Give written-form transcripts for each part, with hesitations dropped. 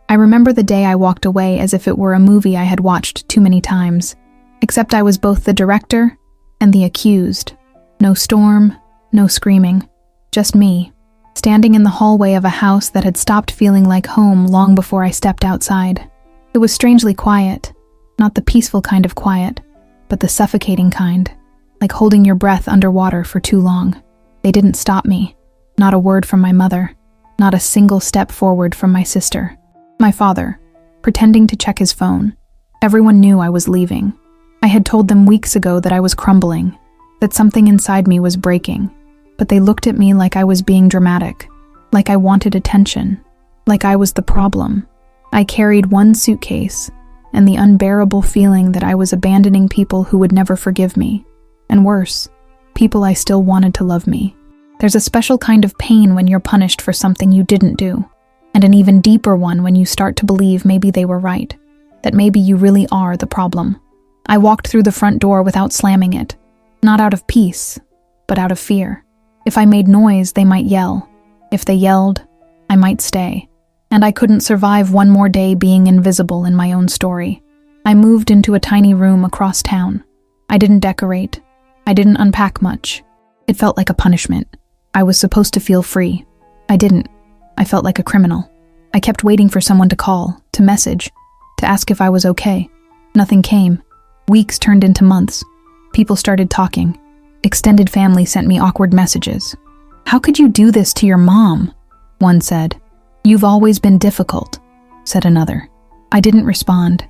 I remember the day I walked away as if it were a movie I had watched too many times, except I was both the director and the accused. No storm, no screaming, just me, standing in the hallway of a house that had stopped feeling like home long before I stepped outside. It was strangely quiet, not the peaceful kind of quiet, but the suffocating kind, like holding your breath underwater for too long. They didn't stop me, not a word from my mother, not a single step forward from my sister. My father, pretending to check his phone. Everyone knew I was leaving. I had told them weeks ago that I was crumbling, that something inside me was breaking, but they looked at me like I was being dramatic, like I wanted attention, like I was the problem. I carried one suitcase and the unbearable feeling that I was abandoning people who would never forgive me, and worse, people I still wanted to love me. There's a special kind of pain when you're punished for something you didn't do, and an even deeper one when you start to believe maybe they were right, that maybe you really are the problem. I walked through the front door without slamming it, not out of peace, but out of fear. If I made noise, they might yell. If they yelled, I might stay. And I couldn't survive one more day being invisible in my own story. I moved into a tiny room across town. I didn't decorate. I didn't unpack much. It felt like a punishment. I was supposed to feel free. I didn't. I felt like a criminal. I kept waiting for someone to call, to message, to ask if I was okay. Nothing came. Weeks turned into months. People started talking. Extended family sent me awkward messages. "How could you do this to your mom?" one said. "You've always been difficult," said another. I didn't respond.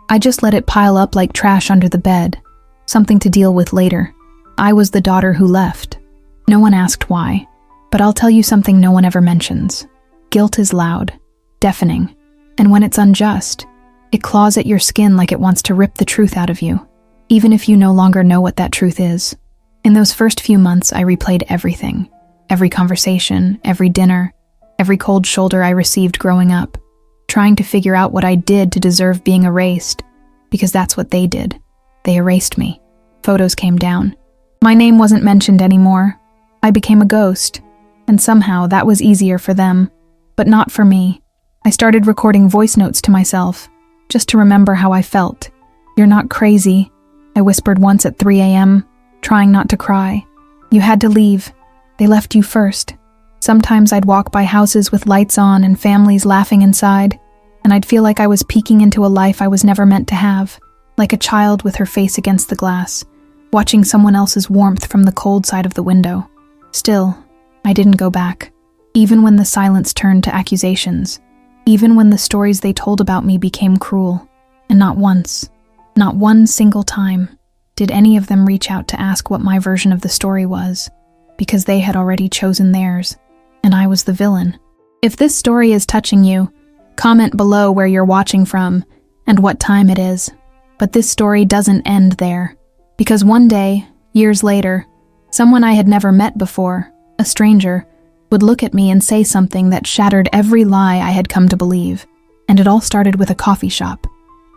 I just let it pile up like trash under the bed, something to deal with later. I was the daughter who left. No one asked why, but I'll tell you something no one ever mentions. Guilt is loud, deafening, and when it's unjust, it claws at your skin like it wants to rip the truth out of you, even if you no longer know what that truth is. In those first few months, I replayed everything. Every conversation, every dinner, every cold shoulder I received growing up, trying to figure out what I did to deserve being erased, because that's what they did. They erased me. Photos came down. My name wasn't mentioned anymore. I became a ghost, and somehow that was easier for them, but not for me. I started recording voice notes to myself, just to remember how I felt. "You're not crazy," I whispered once at 3 a.m., trying not to cry. "You had to leave. They left you first." Sometimes I'd walk by houses with lights on and families laughing inside, and I'd feel like I was peeking into a life I was never meant to have, like a child with her face against the glass, watching someone else's warmth from the cold side of the window. Still, I didn't go back, even when the silence turned to accusations, even when the stories they told about me became cruel. And not once, not one single time, did any of them reach out to ask what my version of the story was, because they had already chosen theirs, and I was the villain. If this story is touching you, comment below where you're watching from and what time it is. But this story doesn't end there, because one day, years later, someone I had never met before, a stranger, would look at me and say something that shattered every lie I had come to believe. And it all started with a coffee shop.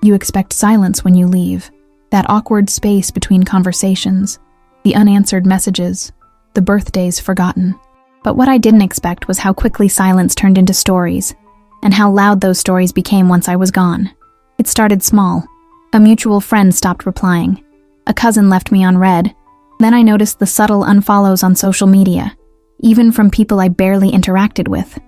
You expect silence when you leave, that awkward space between conversations, the unanswered messages, the birthdays forgotten. But what I didn't expect was how quickly silence turned into stories, and how loud those stories became once I was gone. It started small. A mutual friend stopped replying. A cousin left me on read. Then I noticed the subtle unfollows on social media, even from people I barely interacted with.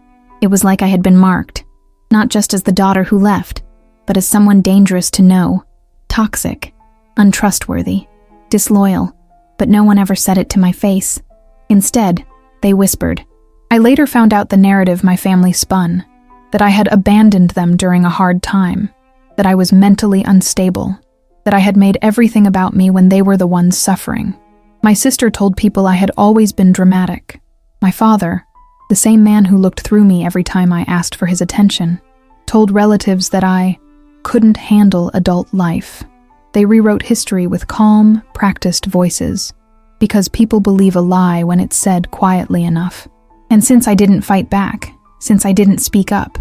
It was like I had been marked, not just as the daughter who left, but as someone dangerous to know, toxic, untrustworthy, disloyal, but no one ever said it to my face. Instead, they whispered. I later found out the narrative my family spun, that I had abandoned them during a hard time, that I was mentally unstable, that I had made everything about me when they were the ones suffering. My sister told people I had always been dramatic. My father, the same man who looked through me every time I asked for his attention, told relatives that I couldn't handle adult life. They rewrote history with calm, practiced voices, because people believe a lie when it's said quietly enough. And since I didn't fight back, since I didn't speak up,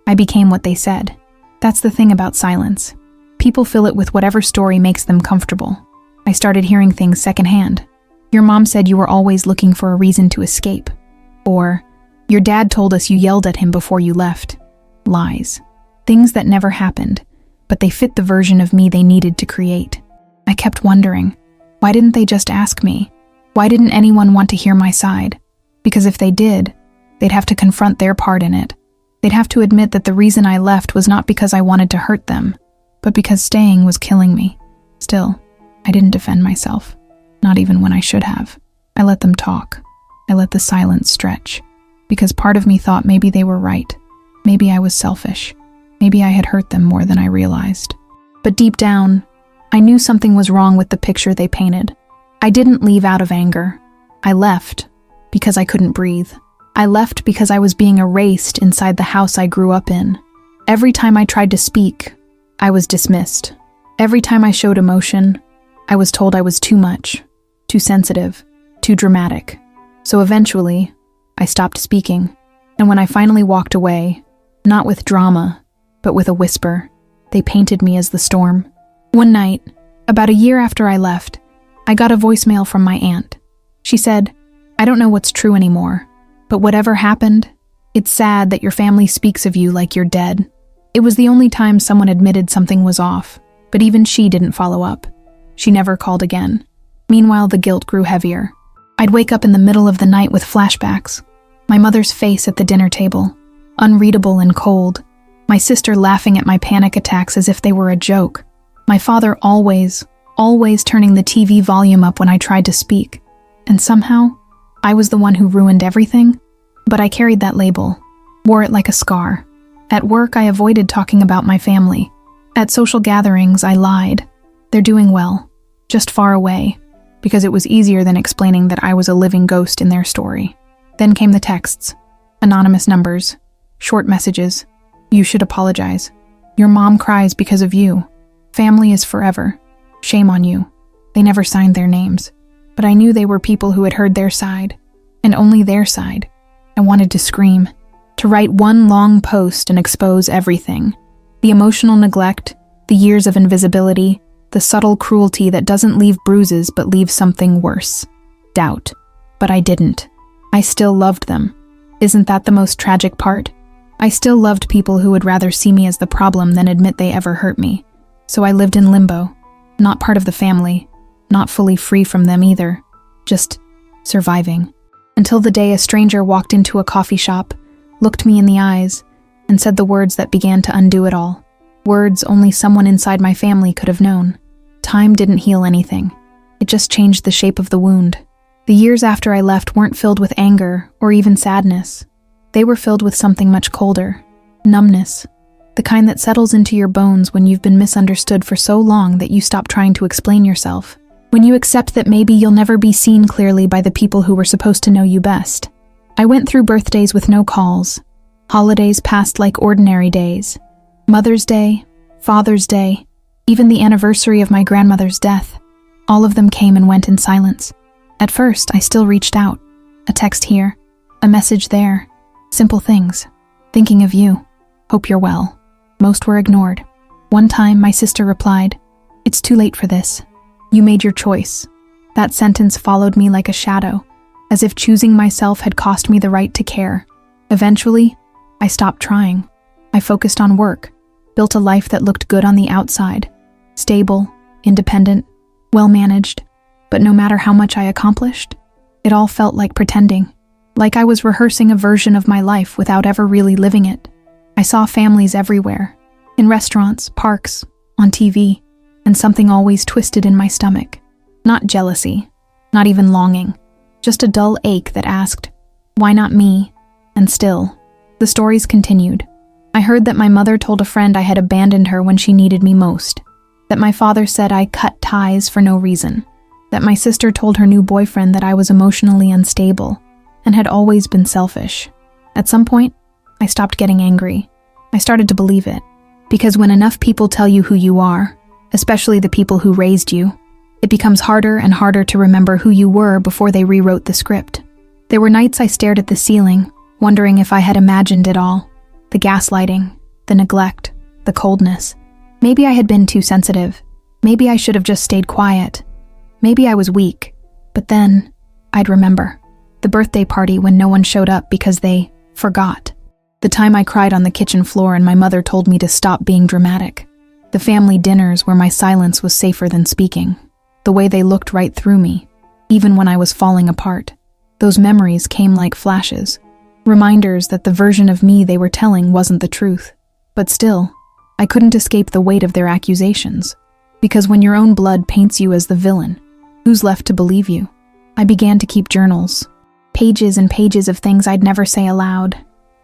I became what they said. That's the thing about silence. People fill it with whatever story makes them comfortable. I started hearing things secondhand. Your mom said you were always looking for a reason to escape. Or, your dad told us you yelled at him before you left. Lies. things that never happened, but they fit the version of me they needed to create. I kept wondering, why didn't they just ask me? Why didn't anyone want to hear my side? Because if they did, they'd have to confront their part in it. They'd have to admit that the reason I left was not because I wanted to hurt them, but because staying was killing me. Still, I didn't defend myself, not even when I should have. I let them talk. I let the silence stretch, because part of me thought maybe they were right. Maybe I was selfish. Maybe I had hurt them more than I realized. But deep down, I knew something was wrong with the picture they painted. I didn't leave out of anger. I left because I couldn't breathe. I left because I was being erased inside the house I grew up in. Every time I tried to speak, I was dismissed. Every time I showed emotion, I was told I was too much, too sensitive, too dramatic. So eventually, I stopped speaking. And when I finally walked away, not with drama, but with a whisper, they painted me as the storm. One night, about a year after I left, I got a voicemail from my aunt. She said, "I don't know what's true anymore, but whatever happened, it's sad that your family speaks of you like you're dead." It was the only time someone admitted something was off, but even she didn't follow up. She never called again. Meanwhile, the guilt grew heavier. I'd wake up in the middle of the night with flashbacks. My mother's face at the dinner table, unreadable and cold. My sister laughing at my panic attacks as if they were a joke. My father always turning the TV volume up when I tried to speak. And somehow, I was the one who ruined everything. But I carried that label, wore it like a scar. At work, I avoided talking about my family. At social gatherings, I lied. They're doing well, just far away, because it was easier than explaining that I was a living ghost in their story. Then came the texts, anonymous numbers, short messages. "You should apologize. Your mom cries because of you. Family is forever. Shame on you." They never signed their names, but I knew they were people who had heard their side, and only their side. I wanted to scream, to write one long post and expose everything. The emotional neglect, the years of invisibility, the subtle cruelty that doesn't leave bruises but leaves something worse. Doubt. But I didn't. I still loved them. Isn't that the most tragic part? I still loved people who would rather see me as the problem than admit they ever hurt me. So I lived in limbo, not part of the family, not fully free from them either, just surviving. Until the day a stranger walked into a coffee shop, looked me in the eyes, and said the words that began to undo it all. Words only someone inside my family could have known. Time didn't heal anything. It just changed the shape of the wound. The years after I left weren't filled with anger or even sadness. They were filled with something much colder. Numbness. The kind that settles into your bones when you've been misunderstood for so long that you stop trying to explain yourself. When you accept that maybe you'll never be seen clearly by the people who were supposed to know you best. I went through birthdays with no calls. Holidays passed like ordinary days. Mother's Day, Father's Day, even the anniversary of my grandmother's death. All of them came and went in silence. At first, I still reached out. A text here, a message there. Simple things. Thinking of you. Hope you're well. Most were ignored. One time, my sister replied, "It's too late for this. You made your choice." That sentence followed me like a shadow, as if choosing myself had cost me the right to care. Eventually, I stopped trying. I focused on work, built a life that looked good on the outside. Stable, independent, well-managed. But no matter how much I accomplished, it all felt like pretending. Like I was rehearsing a version of my life without ever really living it. I saw families everywhere, in restaurants, parks, on TV, and something always twisted in my stomach. Not jealousy, not even longing, just a dull ache that asked, why not me? And still, the stories continued. I heard that my mother told a friend I had abandoned her when she needed me most, that my father said I cut ties for no reason, that my sister told her new boyfriend that I was emotionally unstable and had always been selfish. At some point, I stopped getting angry. I started to believe it, because when enough people tell you who you are, especially the people who raised you, it becomes harder and harder to remember who you were before they rewrote the script. There were nights I stared at the ceiling, wondering if I had imagined it all. The gaslighting, the neglect, the coldness. Maybe I had been too sensitive. Maybe I should have just stayed quiet. Maybe I was weak. But then, I'd remember. The birthday party when no one showed up because they forgot. The time I cried on the kitchen floor and my mother told me to stop being dramatic. The family dinners where my silence was safer than speaking. The way they looked right through me, even when I was falling apart. Those memories came like flashes. Reminders that the version of me they were telling wasn't the truth. But still, I couldn't escape the weight of their accusations. Because when your own blood paints you as the villain, who's left to believe you? I began to keep journals. Pages and pages of things I'd never say aloud.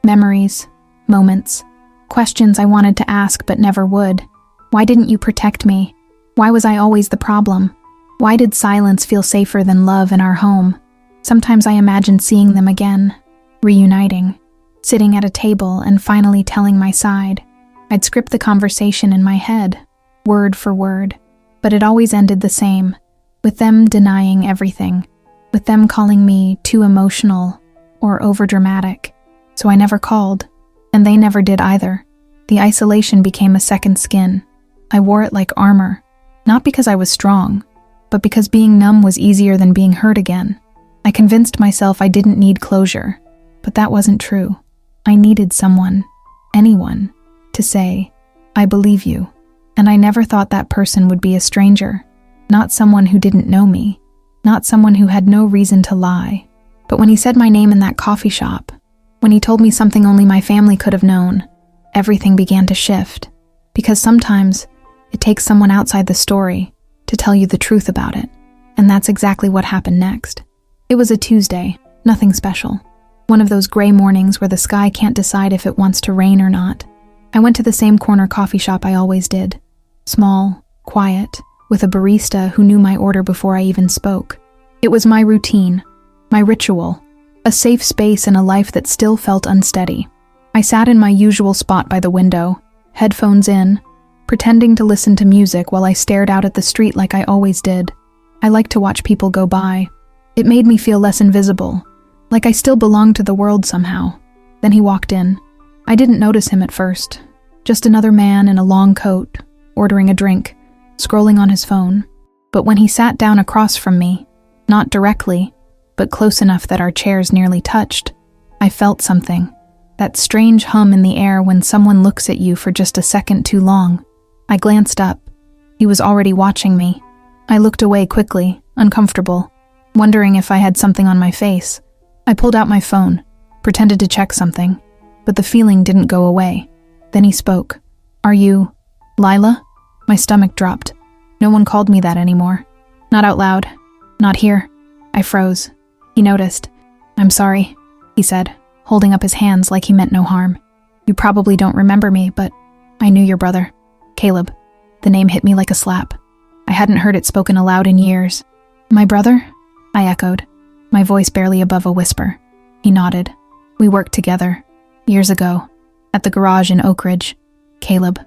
Memories, moments, questions I wanted to ask but never would. Why didn't you protect me? Why was I always the problem? Why did silence feel safer than love in our home? Sometimes I imagined seeing them again, reuniting, sitting at a table and finally telling my side. I'd script the conversation in my head, word for word, but it always ended the same, with them denying everything, with them calling me too emotional or overdramatic. So I never called, and they never did either. The isolation became a second skin. I wore it like armor, not because I was strong, but because being numb was easier than being hurt again. I convinced myself I didn't need closure, but that wasn't true. I needed someone, anyone, to say, I believe you. And I never thought that person would be a stranger, not someone who didn't know me, not someone who had no reason to lie. But when he said my name in that coffee shop, when he told me something only my family could have known, everything began to shift. Because sometimes it takes someone outside the story to tell you the truth about it. And that's exactly what happened next. It was a Tuesday, nothing special. One of those gray mornings where the sky can't decide if it wants to rain or not. I went to the same corner coffee shop I always did. Small, quiet, with a barista who knew my order before I even spoke. It was my routine, my ritual, a safe space in a life that still felt unsteady. I sat in my usual spot by the window, headphones in, pretending to listen to music while I stared out at the street like I always did. I liked to watch people go by. It made me feel less invisible, like I still belonged to the world somehow. Then he walked in. I didn't notice him at first. Just another man in a long coat, ordering a drink, scrolling on his phone. But when he sat down across from me, not directly, but close enough that our chairs nearly touched, I felt something. That strange hum in the air when someone looks at you for just a second too long. I glanced up. He was already watching me. I looked away quickly, uncomfortable, wondering if I had something on my face. I pulled out my phone, pretended to check something, but the feeling didn't go away. Then he spoke. Are you Lila? My stomach dropped. No one called me that anymore. Not out loud. Not here. I froze. He noticed. I'm sorry, he said, holding up his hands like he meant no harm. You probably don't remember me, but I knew your brother. Caleb. The name hit me like a slap. I hadn't heard it spoken aloud in years. My brother? I echoed, my voice barely above a whisper. He nodded. We worked together, years ago, at the garage in Oak Ridge. Caleb.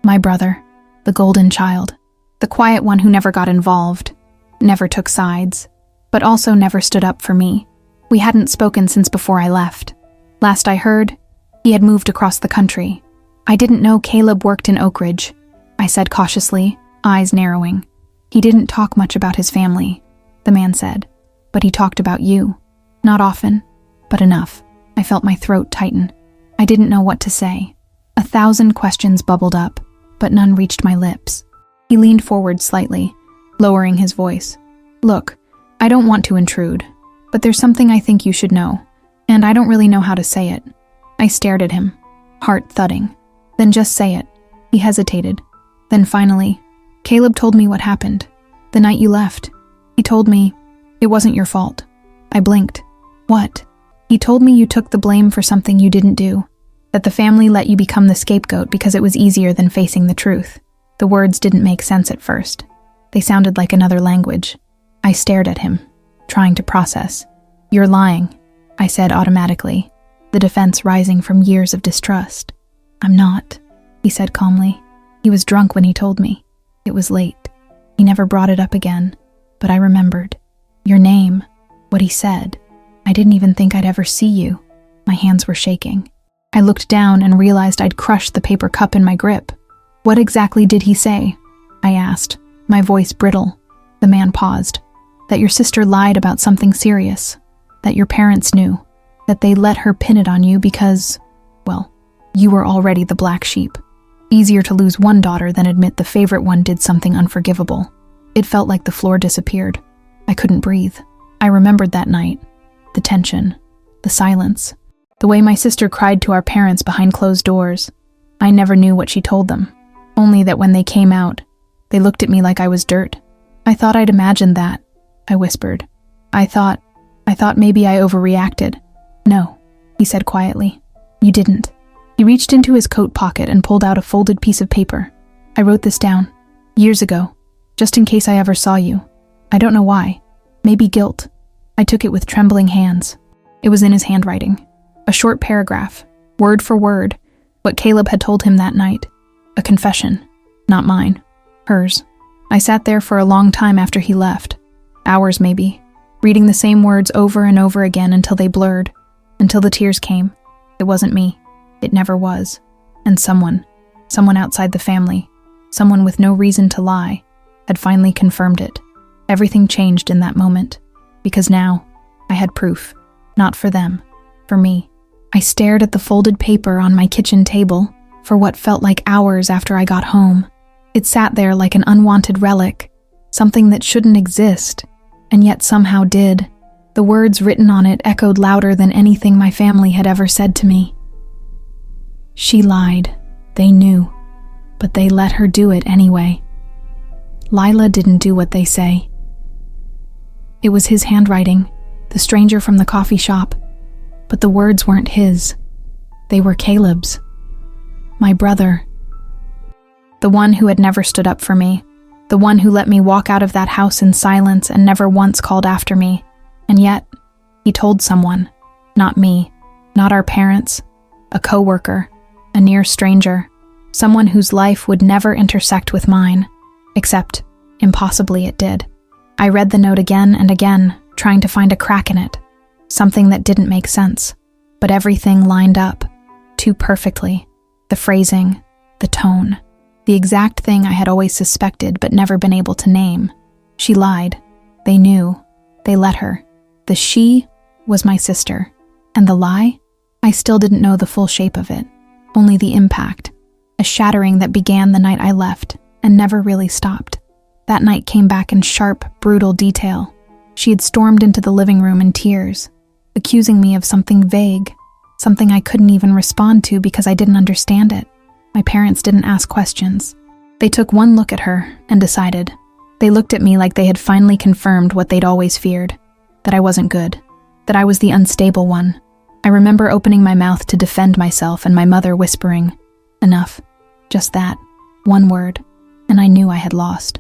My brother. The golden child. The quiet one who never got involved, never took sides, but also never stood up for me. We hadn't spoken since before I left. Last I heard, he had moved across the country. I didn't know Caleb worked in Oak Ridge, I said cautiously, eyes narrowing. He didn't talk much about his family, the man said, but he talked about you. Not often, but enough. I felt my throat tighten. I didn't know what to say. 1,000 questions bubbled up, but none reached my lips. He leaned forward slightly, lowering his voice. Look, I don't want to intrude, but there's something I think you should know, and I don't really know how to say it. I stared at him, heart thudding. Then just say it. He hesitated. Then finally, Caleb told me what happened. The night you left. He told me it wasn't your fault. I blinked. What? He told me you took the blame for something you didn't do. That the family let you become the scapegoat because it was easier than facing the truth. The words didn't make sense at first. They sounded like another language. I stared at him, trying to process. You're lying, I said automatically, the defense rising from years of distrust. I'm not, he said calmly. He was drunk when he told me. It was late. He never brought it up again, but I remembered. Your name, what he said. I didn't even think I'd ever see you. My hands were shaking. I looked down and realized I'd crushed the paper cup in my grip. What exactly did he say? I asked, my voice brittle. The man paused. That your sister lied about something serious. That your parents knew. That they let her pin it on you because, well, You were already the black sheep. Easier to lose one daughter than admit the favorite one did something unforgivable. It felt like the floor disappeared. I couldn't breathe. I remembered that night. The tension. The silence. The way my sister cried to our parents behind closed doors. I never knew what she told them. Only that when they came out, they looked at me like I was dirt. I thought I'd imagined that, I whispered. I thought maybe I overreacted. No, he said quietly. You didn't. He reached into his coat pocket and pulled out a folded piece of paper. I wrote this down. Years ago. Just in case I ever saw you. I don't know why. Maybe guilt. I took it with trembling hands. It was in his handwriting. A short paragraph, word for word, what Caleb had told him that night. A confession. Not mine. Hers. I sat there for a long time after he left. Hours maybe. Reading the same words over and over again until they blurred. Until the tears came. It wasn't me. It never was. And someone outside the family, someone with no reason to lie, had finally confirmed it. Everything changed in that moment. Because now, I had proof. Not for them. For me. I stared at the folded paper on my kitchen table for what felt like hours after I got home. It sat there like an unwanted relic, something that shouldn't exist, and yet somehow did. The words written on it echoed louder than anything my family had ever said to me. She lied. They knew. But they let her do it anyway. Lila didn't do what they say. It was his handwriting, the stranger from the coffee shop. But the words weren't his. They were Caleb's. My brother. The one who had never stood up for me. The one who let me walk out of that house in silence and never once called after me. And yet, he told someone. Not me. Not our parents. A coworker. A near stranger. Someone whose life would never intersect with mine. Except, impossibly it did. I read the note again and again, trying to find a crack in it. Something that didn't make sense. But everything lined up. Too perfectly. The phrasing. The tone. The exact thing I had always suspected but never been able to name. She lied. They knew. They let her. The she was my sister. And the lie? I still didn't know the full shape of it. Only the impact. A shattering that began the night I left and never really stopped. That night came back in sharp, brutal detail. She had stormed into the living room in tears, accusing me of something vague, something I couldn't even respond to because I didn't understand it. My parents didn't ask questions. They took one look at her and decided. They looked at me like they had finally confirmed what they'd always feared, that I wasn't good, that I was the unstable one. I remember opening my mouth to defend myself and my mother whispering, "Enough." Just that, one word, and I knew I had lost.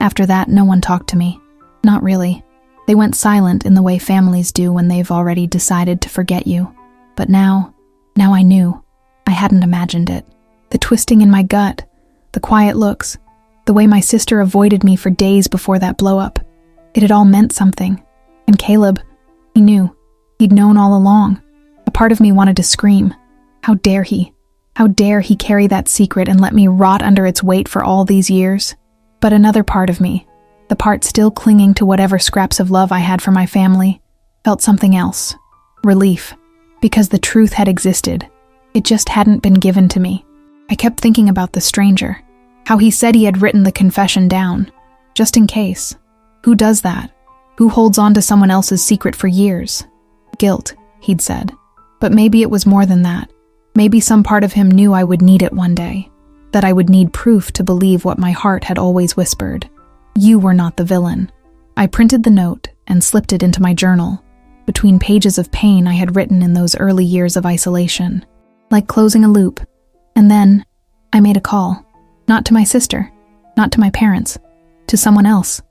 After that, no one talked to me. Not really. They went silent in the way families do when they've already decided to forget you. But now I knew. I hadn't imagined it. The twisting in my gut, the quiet looks, the way my sister avoided me for days before that blow-up. It had all meant something. And Caleb, he knew. He'd known all along. A part of me wanted to scream. How dare he? How dare he carry that secret and let me rot under its weight for all these years? But another part of me, the part still clinging to whatever scraps of love I had for my family, felt something else. Relief. Because the truth had existed. It just hadn't been given to me. I kept thinking about the stranger. How he said he had written the confession down. Just in case. Who does that? Who holds on to someone else's secret for years? Guilt, he'd said. But maybe it was more than that. Maybe some part of him knew I would need it one day. That I would need proof to believe what my heart had always whispered. You were not the villain. I printed the note and slipped it into my journal, between pages of pain I had written in those early years of isolation, like closing a loop. And then, I made a call. Not to my sister, not to my parents, to someone else.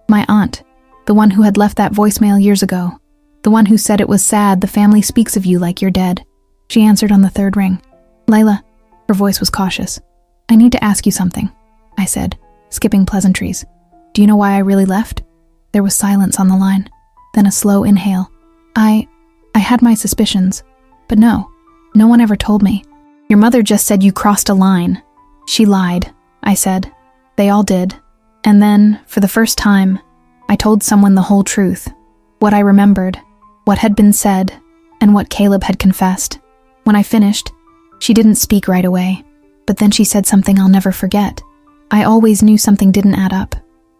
My aunt, the one who had left that voicemail years ago, the one who said it was sad the family speaks of you like you're dead. She answered on the third ring. Layla, her voice was cautious. I need to ask you something, I said, skipping pleasantries. Do you know why I really left? There was silence on the line, then a slow inhale. I had my suspicions, but no one ever told me. Your mother just said you crossed a line. She lied, I said. They all did. And then, for the first time, I told someone the whole truth. What I remembered, what had been said, and what Caleb had confessed. When I finished, She didn't speak right away, but then she said something I'll never forget. I always knew something didn't add up.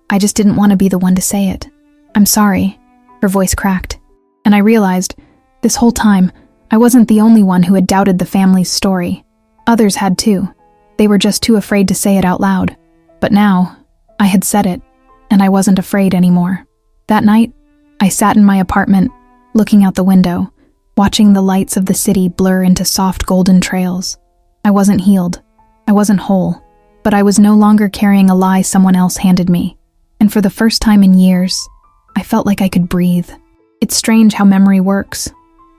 I just didn't want to be the one to say it. I'm sorry. Her voice cracked, and I realized, this whole time, I wasn't the only one who had doubted the family's story. Others had too. They were just too afraid to say it out loud. But now, I had said it, and I wasn't afraid anymore. That night, I sat in my apartment, looking out the window, watching the lights of the city blur into soft golden trails. I wasn't healed. I wasn't whole. But I was no longer carrying a lie someone else handed me. And for the first time in years, I felt like I could breathe. It's strange how memory works.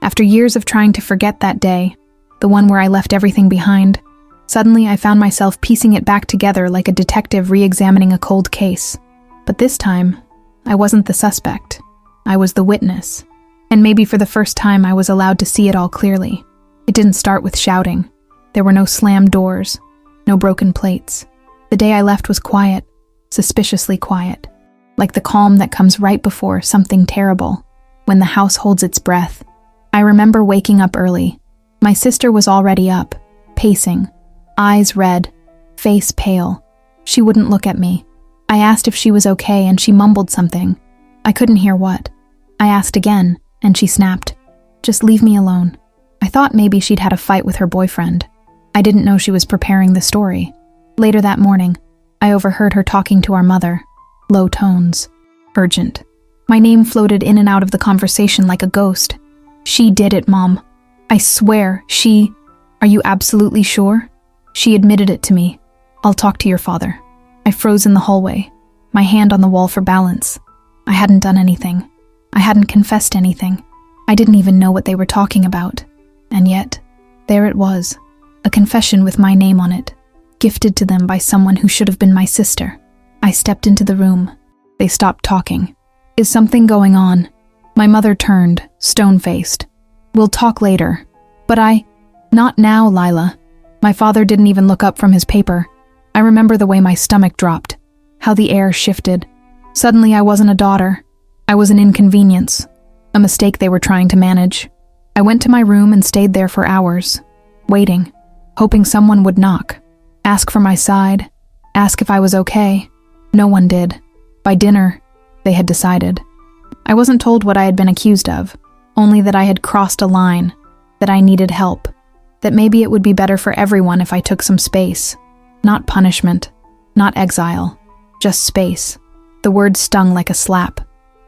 After years of trying to forget that day, the one where I left everything behind, suddenly I found myself piecing it back together like a detective re-examining a cold case. But this time, I wasn't the suspect. I was the witness. And maybe for the first time I was allowed to see it all clearly. It didn't start with shouting. There were no slammed doors, no broken plates. The day I left was quiet, suspiciously quiet, like the calm that comes right before something terrible, when the house holds its breath. I remember waking up early. My sister was already up, pacing, eyes red, face pale. She wouldn't look at me. I asked if she was okay and she mumbled something. I couldn't hear what. I asked again, and she snapped, "Just leave me alone." I thought maybe she'd had a fight with her boyfriend. I didn't know she was preparing the story. Later that morning, I overheard her talking to our mother. Low tones. Urgent. My name floated in and out of the conversation like a ghost. "She did it, Mom. I swear, she..." "Are you absolutely sure?" She admitted it to me. "I'll talk to your father." I froze in the hallway, my hand on the wall for balance. I hadn't done anything. I hadn't confessed anything. I didn't even know what they were talking about. And yet, there it was. A confession with my name on it, gifted to them by someone who should have been my sister. I stepped into the room. They stopped talking. "Is something going on?" My mother turned, stone-faced. "We'll talk later." "But Not now, Lila." My father didn't even look up from his paper. I remember the way my stomach dropped, how the air shifted. Suddenly I wasn't a daughter. I was an inconvenience, a mistake they were trying to manage. I went to my room and stayed there for hours, waiting, hoping someone would knock, ask for my side, ask if I was okay. No one did. By dinner, they had decided. I wasn't told what I had been accused of, only that I had crossed a line, that I needed help, that maybe it would be better for everyone if I took some space. Not punishment, not exile, just space. The word stung like a slap.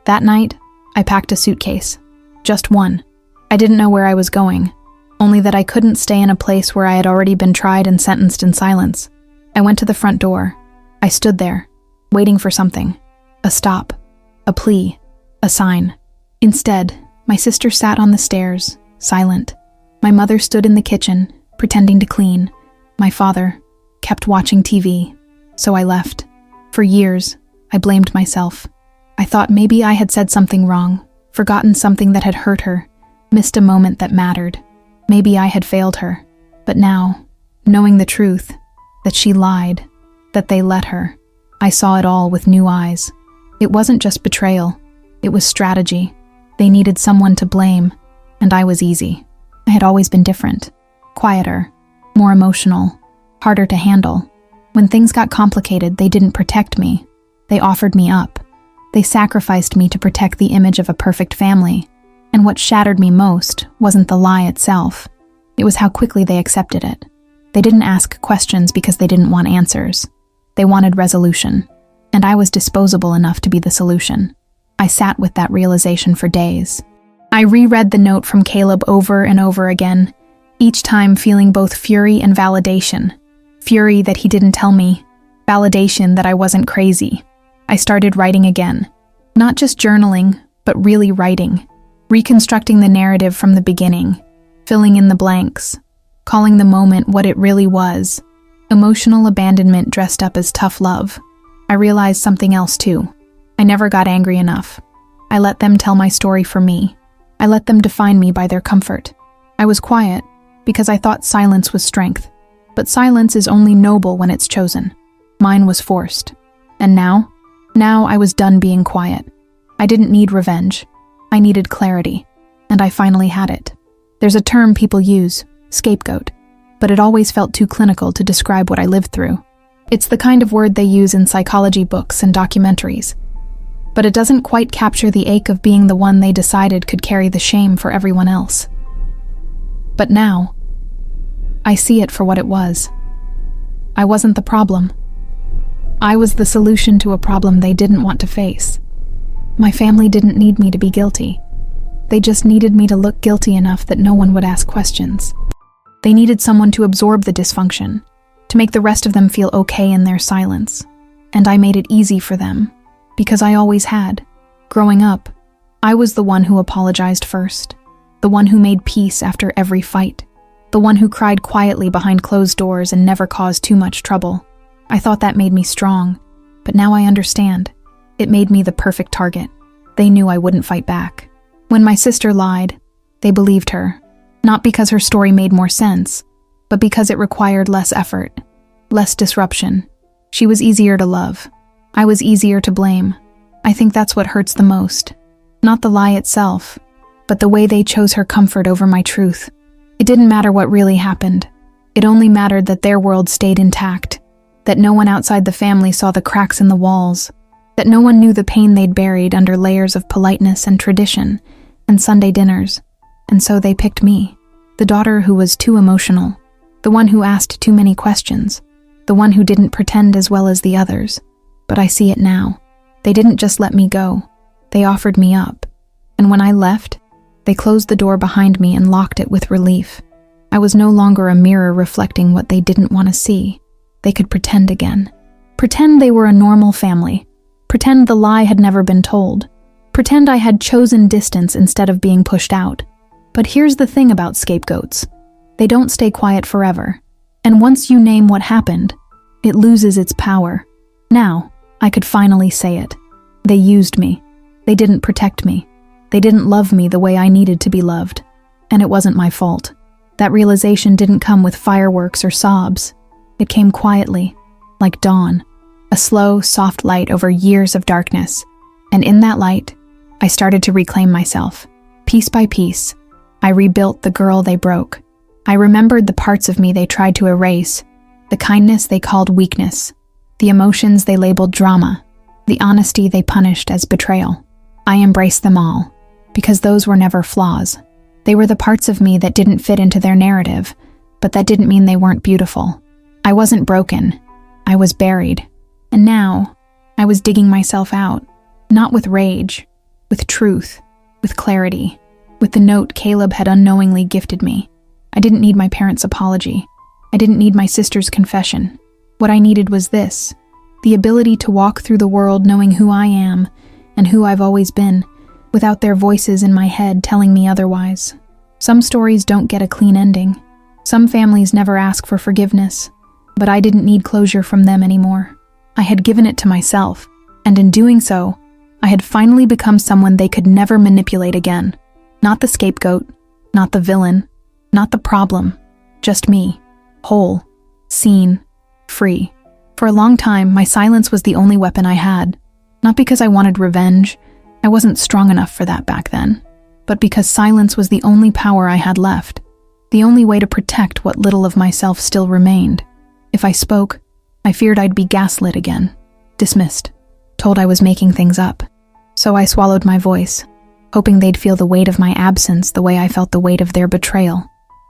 That night, I packed a suitcase. Just one. I didn't know where I was going, only that I couldn't stay in a place where I had already been tried and sentenced in silence. I went to the front door. I stood there, waiting for something. A stop, a plea, a sign. Instead, my sister sat on the stairs, silent. My mother stood in the kitchen, pretending to clean. My father kept watching TV, so I left. For years, I blamed myself. I thought maybe I had said something wrong, forgotten something that had hurt her, missed a moment that mattered. Maybe I had failed her. But now, knowing the truth, that she lied, that they let her, I saw it all with new eyes. It wasn't just betrayal. It was strategy. They needed someone to blame, and I was easy. I had always been different, quieter, more emotional, harder to handle. When things got complicated, they didn't protect me. They offered me up. They sacrificed me to protect the image of a perfect family. And what shattered me most wasn't the lie itself. It was how quickly they accepted it. They didn't ask questions because they didn't want answers. They wanted resolution. And I was disposable enough to be the solution. I sat with that realization for days. I reread the note from Caleb over and over again, each time feeling both fury and validation. Fury that he didn't tell me, validation that I wasn't crazy. I started writing again. Not just journaling, but really writing. Reconstructing the narrative from the beginning, filling in the blanks, calling the moment what it really was. Emotional abandonment dressed up as tough love. I realized something else too. I never got angry enough. I let them tell my story for me. I let them define me by their comfort. I was quiet because I thought silence was strength. But silence is only noble when it's chosen. Mine was forced. And now I was done being quiet. I didn't need revenge. I needed clarity. And I finally had it. There's a term people use, scapegoat. but it always felt too clinical to describe what I lived through. It's the kind of word they use in psychology books and documentaries, but it doesn't quite capture the ache of being the one they decided could carry the shame for everyone else. But now, I see it for what it was. I wasn't the problem. I was the solution to a problem they didn't want to face. My family didn't need me to be guilty. They just needed me to look guilty enough that no one would ask questions. They needed someone to absorb the dysfunction, to make the rest of them feel okay in their silence. And I made it easy for them, because I always had. Growing up, I was the one who apologized first, the one who made peace after every fight, the one who cried quietly behind closed doors and never caused too much trouble. I thought that made me strong, but now I understand. It made me the perfect target. They knew I wouldn't fight back. When my sister lied, they believed her, not because her story made more sense, but because it required less effort, less disruption. She was easier to love. I was easier to blame. I think that's what hurts the most. Not the lie itself, but the way they chose her comfort over my truth. It didn't matter what really happened. It only mattered that their world stayed intact, that no one outside the family saw the cracks in the walls, that no one knew the pain they'd buried under layers of politeness and tradition and Sunday dinners. And so they picked me, the daughter who was too emotional, the one who asked too many questions, the one who didn't pretend as well as the others. But I see it now. They didn't just let me go. They offered me up. And when I left, they closed the door behind me and locked it with relief. I was no longer a mirror reflecting what they didn't want to see. They could pretend again. Pretend they were a normal family. Pretend the lie had never been told. Pretend I had chosen distance instead of being pushed out. But here's the thing about scapegoats. They don't stay quiet forever. And once you name what happened, it loses its power. Now, I could finally say it. They used me. They didn't protect me. They didn't love me the way I needed to be loved. And it wasn't my fault. That realization didn't come with fireworks or sobs. It came quietly, like dawn, a slow, soft light over years of darkness. And in that light, I started to reclaim myself. Piece by piece, I rebuilt the girl they broke. I remembered the parts of me they tried to erase, the kindness they called weakness, the emotions they labeled drama, the honesty they punished as betrayal. I embraced them all, because those were never flaws. They were the parts of me that didn't fit into their narrative, but that didn't mean they weren't beautiful. I wasn't broken. I was buried. And now, I was digging myself out, not with rage, with truth, with clarity, with the note Caleb had unknowingly gifted me. I didn't need my parents' apology. I didn't need my sister's confession. What I needed was this, the ability to walk through the world knowing who I am and who I've always been, without their voices in my head telling me otherwise. Some stories don't get a clean ending. Some families never ask for forgiveness. But I didn't need closure from them anymore. I had given it to myself, and in doing so, I had finally become someone they could never manipulate again. Not the scapegoat, not the villain, not the problem, just me, whole, seen, free. For a long time, my silence was the only weapon I had, not because I wanted revenge, I wasn't strong enough for that back then, but because silence was the only power I had left, the only way to protect what little of myself still remained. If I spoke, I feared I'd be gaslit again, dismissed, told I was making things up. So I swallowed my voice, hoping they'd feel the weight of my absence the way I felt the weight of their betrayal.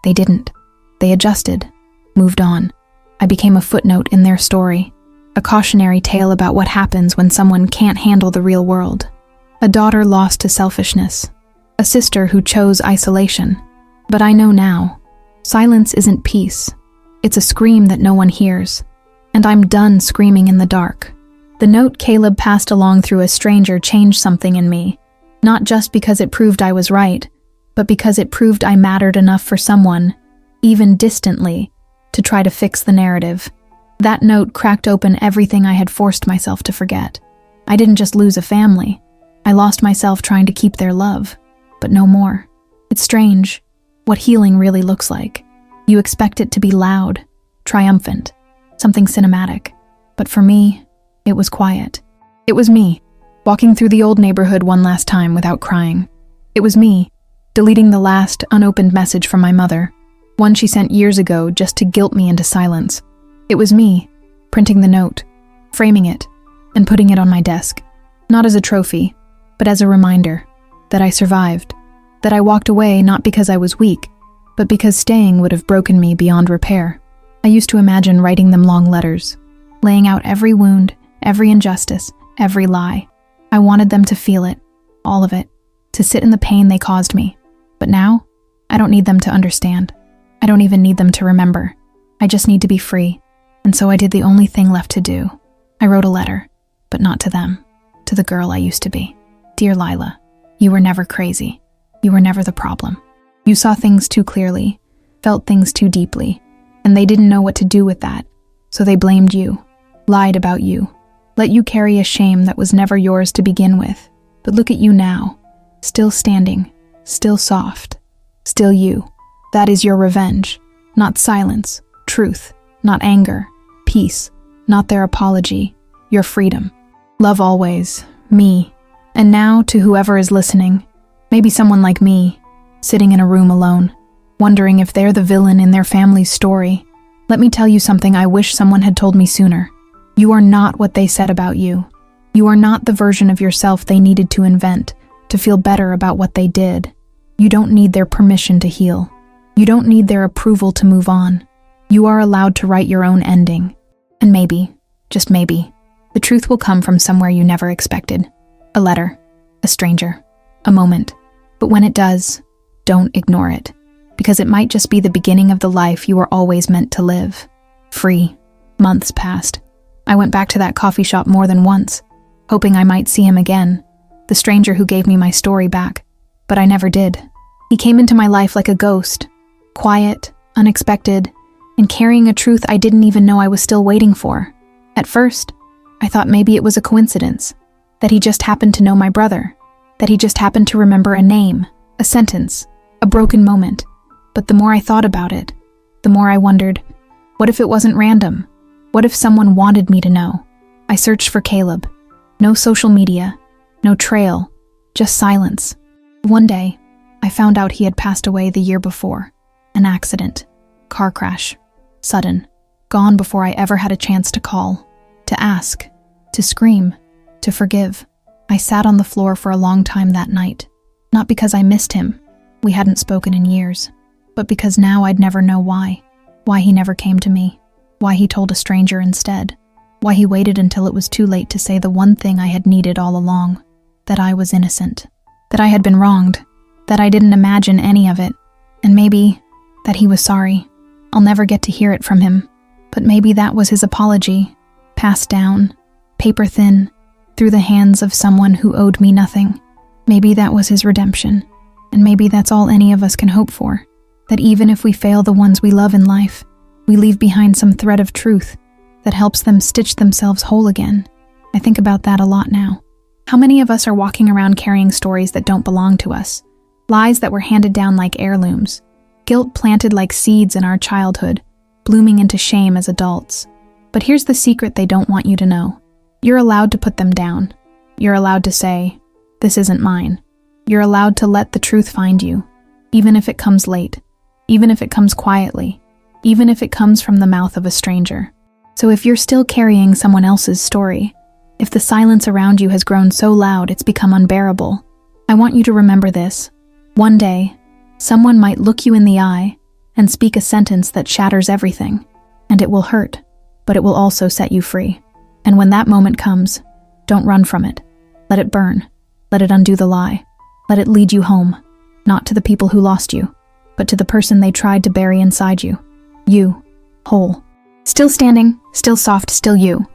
They didn't. They adjusted, moved on. I became a footnote in their story, a cautionary tale about what happens when someone can't handle the real world. A daughter lost to selfishness, a sister who chose isolation. But I know now, silence isn't peace. It's a scream that no one hears, and I'm done screaming in the dark. The note Caleb passed along through a stranger changed something in me, not just because it proved I was right, but because it proved I mattered enough for someone, even distantly, to try to fix the narrative. That note cracked open everything I had forced myself to forget. I didn't just lose a family. I lost myself trying to keep their love, but no more. It's strange what healing really looks like. You expect it to be loud, triumphant, something cinematic. But for me, it was quiet. It was me, walking through the old neighborhood one last time without crying. It was me, deleting the last unopened message from my mother. One she sent years ago just to guilt me into silence. It was me, printing the note, framing it, and putting it on my desk. Not as a trophy, but as a reminder that I survived, that I walked away not because I was weak, but because staying would have broken me beyond repair. I used to imagine writing them long letters, laying out every wound, every injustice, every lie. I wanted them to feel it, all of it, to sit in the pain they caused me. But now, I don't need them to understand. I don't even need them to remember. I just need to be free. And so I did the only thing left to do. I wrote a letter, but not to them, to the girl I used to be. Dear Lila, you were never crazy. You were never the problem. You saw things too clearly, felt things too deeply, and they didn't know what to do with that. So they blamed you, lied about you, let you carry a shame that was never yours to begin with. But look at you now, still standing, still soft, still you. That is your revenge, not silence, truth, not anger, peace, not their apology, your freedom. Love always, me. And now to whoever is listening, maybe someone like me, sitting in a room alone, wondering if they're the villain in their family's story. Let me tell you something I wish someone had told me sooner. You are not what they said about you. You are not the version of yourself they needed to invent to feel better about what they did. You don't need their permission to heal. You don't need their approval to move on. You are allowed to write your own ending. And maybe, just maybe, the truth will come from somewhere you never expected. A letter, a stranger, a moment. But when it does, don't ignore it, because it might just be the beginning of the life you were always meant to live. Free. Months passed. I went back to that coffee shop more than once, hoping I might see him again, the stranger who gave me my story back. But I never did. He came into my life like a ghost, quiet, unexpected, and carrying a truth I didn't even know I was still waiting for. At first, I thought maybe it was a coincidence, that he just happened to know my brother, that he just happened to remember a name, a sentence, a broken moment. But the more I thought about it, the more I wondered, what if it wasn't random? What if someone wanted me to know? I searched for Caleb. No social media, no trail, just silence. One day, I found out he had passed away the year before. An accident, car crash, sudden, gone before I ever had a chance to call, to ask, to scream, to forgive. I sat on the floor for a long time that night, not because I missed him, we hadn't spoken in years, but because now I'd never know why he never came to me, why he told a stranger instead, why he waited until it was too late to say the one thing I had needed all along, that I was innocent, that I had been wronged, that I didn't imagine any of it, and maybe that he was sorry. I'll never get to hear it from him, but maybe that was his apology, passed down, paper thin, through the hands of someone who owed me nothing. Maybe that was his redemption, and maybe that's all any of us can hope for, that even if we fail the ones we love in life, we leave behind some thread of truth that helps them stitch themselves whole again. I think about that a lot now. How many of us are walking around carrying stories that don't belong to us? Lies that were handed down like heirlooms, guilt planted like seeds in our childhood, blooming into shame as adults. But here's the secret they don't want you to know. You're allowed to put them down. You're allowed to say, "This isn't mine." You're allowed to let the truth find you, even if it comes late, even if it comes quietly, even if it comes from the mouth of a stranger. So if you're still carrying someone else's story, if the silence around you has grown so loud it's become unbearable, I want you to remember this. One day, someone might look you in the eye and speak a sentence that shatters everything, and it will hurt, but it will also set you free. And when that moment comes, don't run from it. Let it burn. Let it undo the lie. Let it lead you home, not to the people who lost you, but to the person they tried to bury inside you. You, whole. Still standing, still soft, still you.